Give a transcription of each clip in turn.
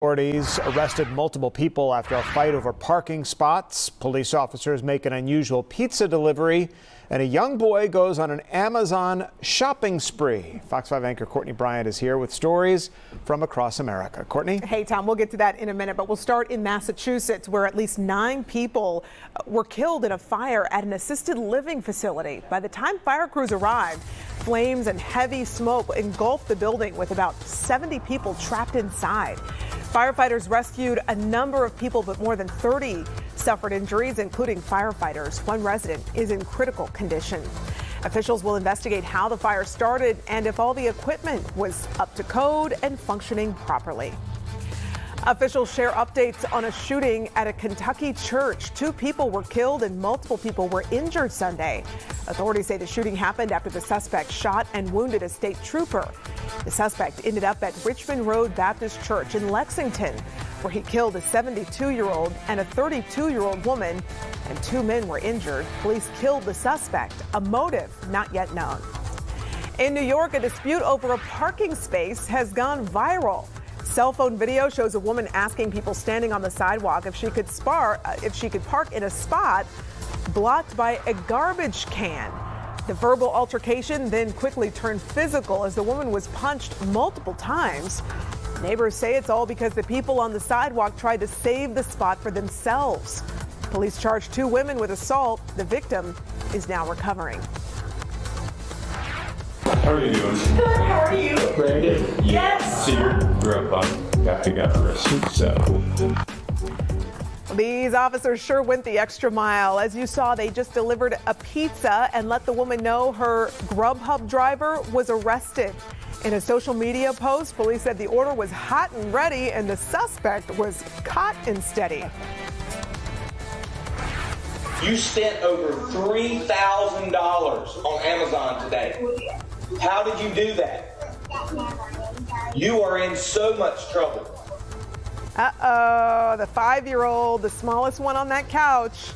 Authorities arrested multiple people after a fight over parking spots. Police officers make an unusual pizza delivery, and a young boy goes on an Amazon shopping spree. Fox 5 anchor Courtney Bryant is here with stories from across America. Courtney? Hey, Tom, we'll get to that in a minute, but we'll start in Massachusetts, where at least 9 people were killed in a fire at an assisted living facility. By the time fire crews arrived, flames and heavy smoke engulfed the building with about 70 people trapped inside. Firefighters rescued a number of people, but more than 30 suffered injuries, including firefighters. One resident is in critical condition. Officials will investigate how the fire started and if all the equipment was up to code and functioning properly. Officials share updates on a shooting at a Kentucky church. 2 people were killed and multiple people were injured Sunday. Authorities say the shooting happened after the suspect shot and wounded a state trooper. The suspect ended up at Richmond Road Baptist Church in Lexington, where he killed a 72-year-old and a 32-year-old woman, and 2 men were injured. Police killed the suspect, a motive not yet known. In New York, a dispute over a parking space has gone viral. Cell phone video shows a woman asking people standing on the sidewalk if she could park in a spot blocked by a garbage can. The verbal altercation then quickly turned physical as the woman was punched multiple times. Neighbors say it's all because the people on the sidewalk tried to save the spot for themselves. Police charged 2 women with assault. The victim is now recovering. How are you doing? Good, how are you? Very good. Yes! So your grandpa got arrested, so. These officers sure went the extra mile. As you saw, they just delivered a pizza and let the woman know her Grubhub driver was arrested. In a social media post, police said the order was hot and ready and the suspect was caught and steady. You spent over $3,000 on Amazon today. How did you do that? You are in so much trouble. Uh-oh, the 5-year-old, the smallest one on that couch,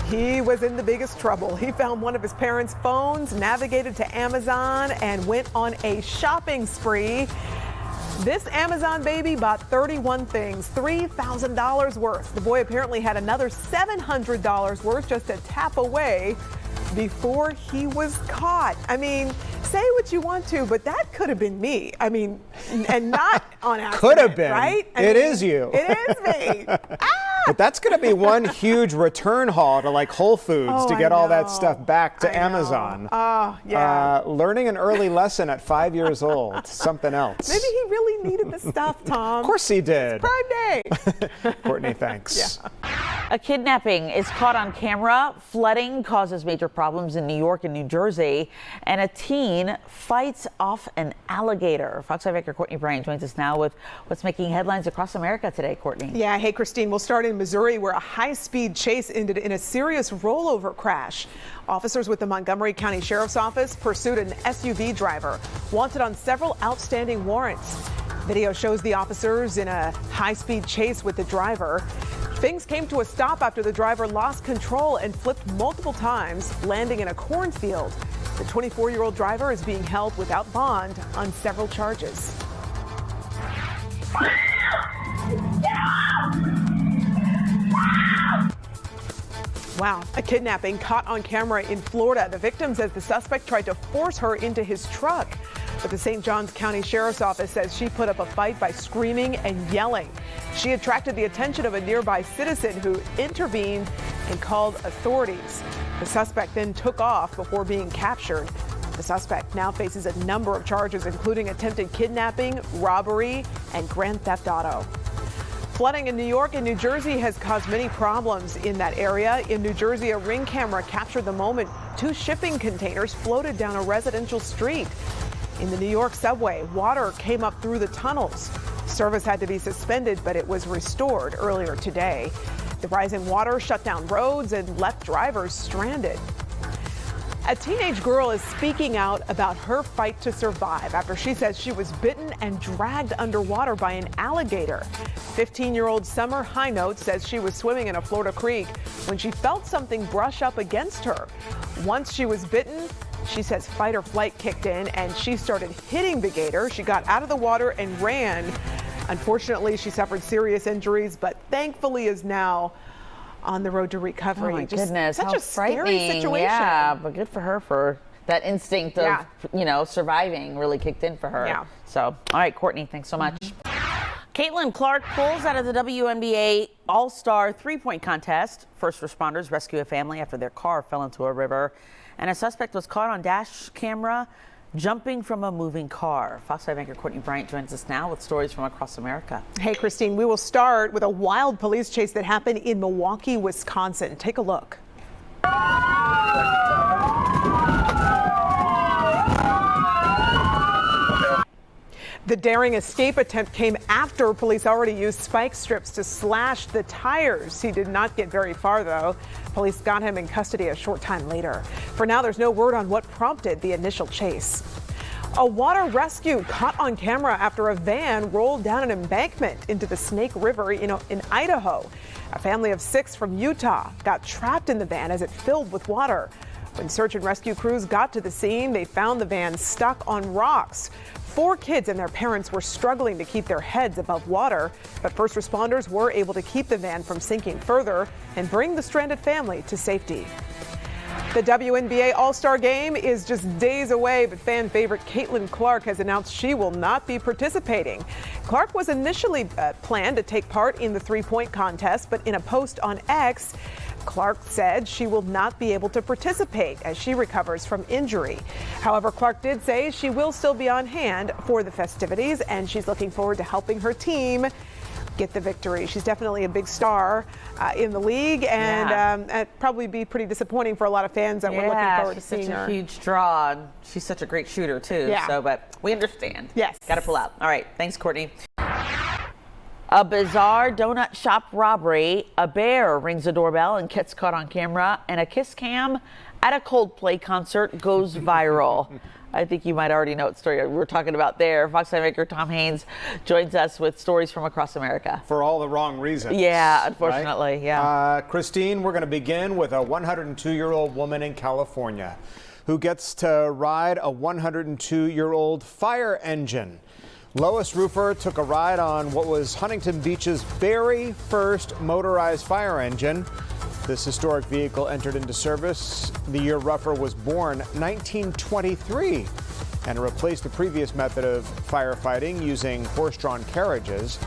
he was in the biggest trouble. He found one of his parents' phones, navigated to Amazon, and went on a shopping spree. This Amazon baby bought 31 things, $3,000 worth. The boy apparently had another $700 worth just a tap away before he was caught. I mean, say what you want to, but that could have been me. I mean, and not on accident. Could have been. Right? It is you. It is me. But that's going to be one huge return haul to like Whole Foods to get all that stuff back to Amazon. Oh, yeah. Learning an early lesson at 5 years old. Something else. Maybe he really needed the stuff, Tom. Of course he did. Prime Day. Courtney, thanks. Yeah. A kidnapping is caught on camera. Flooding causes major problems in New York and New Jersey. And a teen fights off an alligator. Fox 5 anchor Courtney Bryant joins us now with what's making headlines across America today, Courtney. Yeah, hey, Christine, we'll start in Missouri, where a high-speed chase ended in a serious rollover crash. Officers with the Montgomery County Sheriff's Office pursued an SUV driver wanted on several outstanding warrants. Video shows the officers in a high-speed chase with the driver. Things came to a stop after the driver lost control and flipped multiple times, landing in a cornfield. The 24-year-old driver is being held without bond on several charges. Wow, a kidnapping caught on camera in Florida. The victim says the suspect tried to force her into his truck. But the St. Johns County Sheriff's Office says she put up a fight by screaming and yelling. She attracted the attention of a nearby citizen who intervened and called authorities. The suspect then took off before being captured. The suspect now faces a number of charges, including attempted kidnapping, robbery, and grand theft auto. Flooding in New York and New Jersey has caused many problems in that area. In New Jersey, a Ring camera captured the moment 2 shipping containers floated down a residential street. In the New York subway, water came up through the tunnels. Service had to be suspended, but it was restored earlier today. The rising water shut down roads and left drivers stranded. A teenage girl is speaking out about her fight to survive after she says she was bitten and dragged underwater by an alligator. 15-year-old Summer Highnote says she was swimming in a Florida creek when she felt something brush up against her. Once she was bitten, she says fight or flight kicked in and she started hitting the gator. She got out of the water and ran Unfortunately, she suffered serious injuries, but thankfully is now on the road to recovery. Oh my Just goodness, such how a scary frightening. situation. Yeah, but good for her for that instinct of, Yeah. surviving really kicked in for her. Yeah. So, all right, Courtney, thanks so much. Caitlin Clark pulls out of the WNBA All-Star three-point contest. First responders rescue a family after their car fell into a river, and a suspect was caught on dash camera jumping from a moving car. Fox 5 anchor Courtney Bryant joins us now with stories from across America. Hey, Christine, we will start with a wild police chase that happened in Milwaukee, Wisconsin. Take a look. The daring escape attempt came after police already used spike strips to slash the tires. He did not get very far, though. Police got him in custody a short time later. For now, there's no word on what prompted the initial chase. A water rescue caught on camera after a van rolled down an embankment into the Snake River in Idaho. A family of 6 from Utah got trapped in the van as it filled with water. When search and rescue crews got to the scene, they found the van stuck on rocks. 4 kids and their parents were struggling to keep their heads above water, but first responders were able to keep the van from sinking further and bring the stranded family to safety. The WNBA All-Star Game is just days away, but fan favorite Caitlin Clark has announced she will not be participating. Clark was initially planned to take part in the three-point contest, but in a post on X, Clark said she will not be able to participate as she recovers from injury. However, Clark did say she will still be on hand for the festivities, and she's looking forward to helping her team get the victory. She's definitely a big star in the league, and it'd probably be pretty disappointing for a lot of fans that were looking forward to seeing her. She's such a huge draw. She's such a great shooter too. Yeah. So, but we understand. Yes. Got to pull out. All right. Thanks, Courtney. A bizarre donut shop robbery. A bear rings the doorbell and gets caught on camera, and a kiss cam at a Coldplay concert goes viral. I think you might already know what story we're talking about there. Fox 5 anchor Tom Haynes joins us with stories from across America. For all the wrong reasons. Yeah, unfortunately, right? yeah. Christine, we're going to begin with a 102-year-old woman in California who gets to ride a 102-year-old fire engine. Lois Roofer took a ride on what was Huntington Beach's very first motorized fire engine. This historic vehicle entered into service the year Roofer was born, 1923, and it replaced the previous method of firefighting using horse-drawn carriages.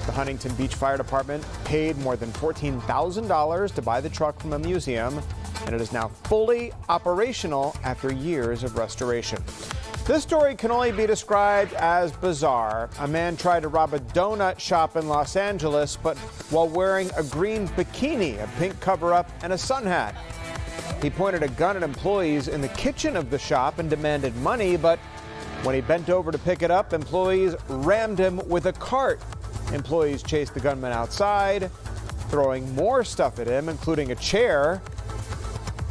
The Huntington Beach Fire Department paid more than $14,000 to buy the truck from a museum, and it is now fully operational after years of restoration. This story can only be described as bizarre. A man tried to rob a donut shop in Los Angeles, but while wearing a green bikini, a pink cover-up, and a sun hat. He pointed a gun at employees in the kitchen of the shop and demanded money, but when he bent over to pick it up, employees rammed him with a cart. Employees chased the gunman outside, throwing more stuff at him, including a chair.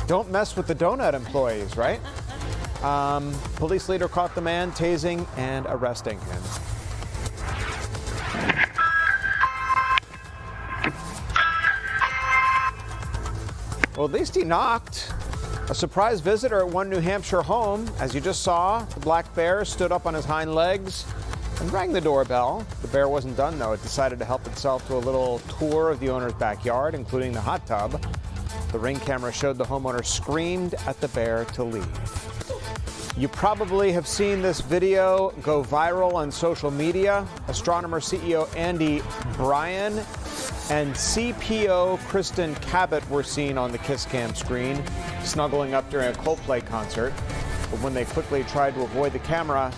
Don't mess with the donut employees, right? Police later caught the man, tasing and arresting him. Well, at least he knocked. A surprise visitor at one New Hampshire home. As you just saw, the black bear stood up on his hind legs and rang the doorbell. The bear wasn't done, though. It decided to help itself to a little tour of the owner's backyard, including the hot tub. The Ring camera showed the homeowner screamed at the bear to leave. You probably have seen this video go viral on social media. Astronomer CEO Andy Bryan and CPO Kristen Cabot were seen on the kiss cam screen, snuggling up during a Coldplay concert. But when they quickly tried to avoid the camera,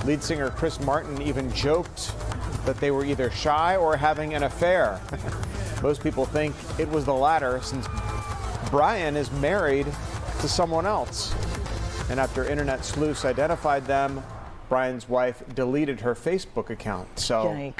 lead singer Chris Martin even joked that they were either shy or having an affair. Most people think it was the latter, since Bryan is married to someone else. And after internet sleuths identified them, Bryan's wife deleted her Facebook account. So,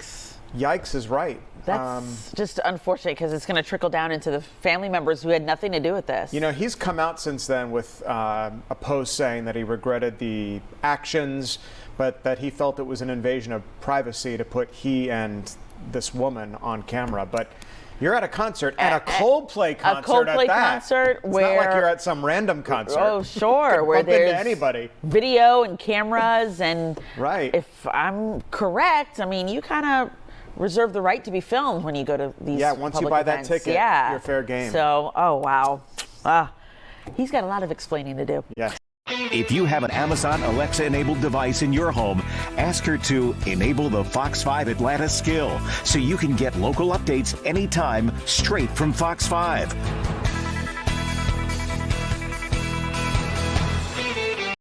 yikes is right. That's just unfortunate, because it's going to trickle down into the family members who had nothing to do with this. You know, he's come out since then with a post saying that he regretted the actions, but that he felt it was an invasion of privacy to put he and this woman on camera. But you're at a concert, and a Coldplay concert at that. Concert it's where, not like you're at some random concert. Oh, sure, where there's anybody. Video and cameras, and right. If I'm correct, I mean, you kind of reserve the right to be filmed when you go to these once you public buy events. that ticket, you're fair game. So, oh, wow. He's got a lot of explaining to do. Yeah. If you have an Amazon Alexa-enabled device in your home, ask her to enable the Fox 5 Atlanta skill so you can get local updates anytime straight from Fox 5.